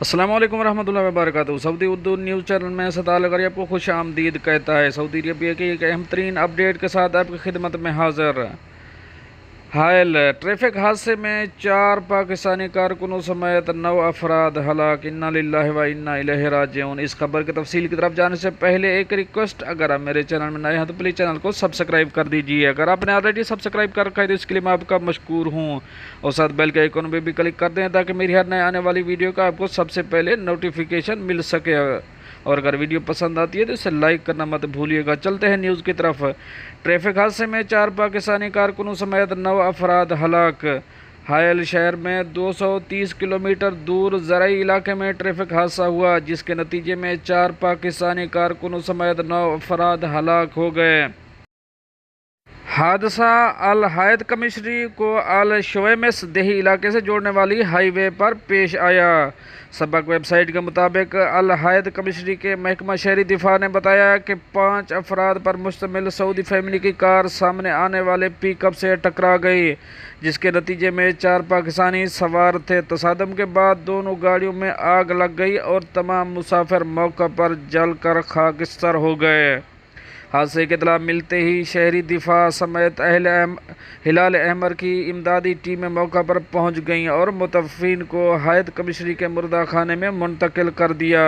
अस्सलाम वालेकुम रहमतुल्लाहि व बरकातहू। सऊदी उर्दू न्यूज़ चैनल में सताल अगर आपको खुश आमदीद कहता है। सऊदी अरबिया की एक अहम तरीन अपडेट के साथ आपकी खिदमत में हाजिर। हायल ट्रैफिक हादसे में 4 पाकिस्तानी कारकुनों समेत 9 अफराद हलाक। इन्ना लिल्लाहि व इन्ना इलैहि राजिऊन। इस खबर की तफसील की तरफ जाने से पहले एक रिक्वेस्ट, अगर आप मेरे चैनल में नए हैं तो प्लीज़ चैनल को सब्सक्राइब कर दीजिए। अगर आपने ऑलरेडी सब्सक्राइब कर रखा है तो इसके लिए मैं आपका मशकूर हूँ, और साथ बेल के आइकन पे भी क्लिक कर दें ताकि मेरी हर नए आने वाली वीडियो का आपको सबसे पहले नोटिफिकेशन मिल सके। और अगर वीडियो पसंद आती है तो इसे लाइक करना मत भूलिएगा। चलते हैं न्यूज़ की तरफ। ट्रैफिक हादसे में 4 पाकिस्तानी कारकुनों समेत 9 अफराद हलाक। हायल शहर में 230 किलोमीटर दूर ज़राई इलाके में ट्रैफिक हादसा हुआ, जिसके नतीजे में 4 पाकिस्तानी कारकुनों समेत 9 अफराद हलाक हो गए। हादसा अल हायत कमिश्नरी को अल शोएमस देही इलाके से जोड़ने वाली हाईवे पर पेश आया। सबक वेबसाइट के मुताबिक अल हायत कमिश्नरी के महकमा शहरी दिफा ने बताया कि 5 अफराद पर मुश्तमिल सऊदी फैमिली की कार सामने आने वाले पिकअप से टकरा गई, जिसके नतीजे में 4 पाकिस्तानी सवार थे। तसादम के बाद दोनों गाड़ियों में आग लग गई और तमाम मुसाफिर मौका पर जलकर खाकिस्तर हो गए। हादसे की इत्तला मिलते ही शहरी दिफा समेत हिलाल अहमर की इमदादी टीमें मौका पर पहुंच गईं और मुतवफ़्फ़ीन को हायत कमिश्नरी के मुर्दा खाने में मुंतकिल कर दिया।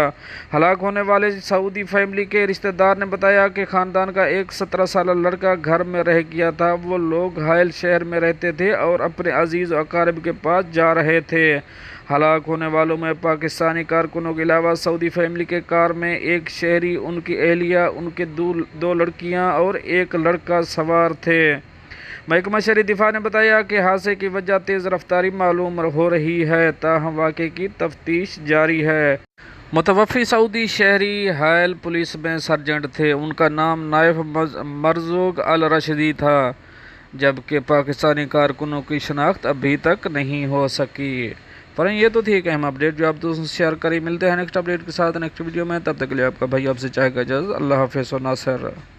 हलाक होने वाले सऊदी फैमिली के रिश्तेदार ने बताया कि ख़ानदान का एक 17 साल लड़का घर में रह गया था। वो लोग हायल शहर में रहते थे और अपने अजीज़ और अकारिब के पास जा रहे थे। हलाक होने वालों में पाकिस्तानी कारकुनों के अलावा सऊदी फैमिली के कार में एक शहरी, उनकी एहलिया, उनके दो लड़कियां और एक लड़का सवार थे। महकमा शहरी दिफा ने बताया कि हादसे की वजह तेज़ रफ्तारी मालूम हो रही है, ताहम वाक़े की तफ्तीश जारी है। मुतवफ़्फ़ी सऊदी शहरी हायल पुलिस में सर्जेंट थे। उनका नाम नायफ मरज़ूक अल रशीदी था, जबकि पाकिस्तानी कारकुनों की शनाख्त अभी तक नहीं हो सकी। पर ये तो थी एक अहम अपडेट जो आप दोस्तों से शेयर करें। मिलते हैं नेक्स्ट अपडेट के साथ नेक्स्ट वीडियो में। तब तक के लिए आपका भाई आपसे चाहेगा इजाज़त। अल्लाह हाफ़िज़ व नासिर।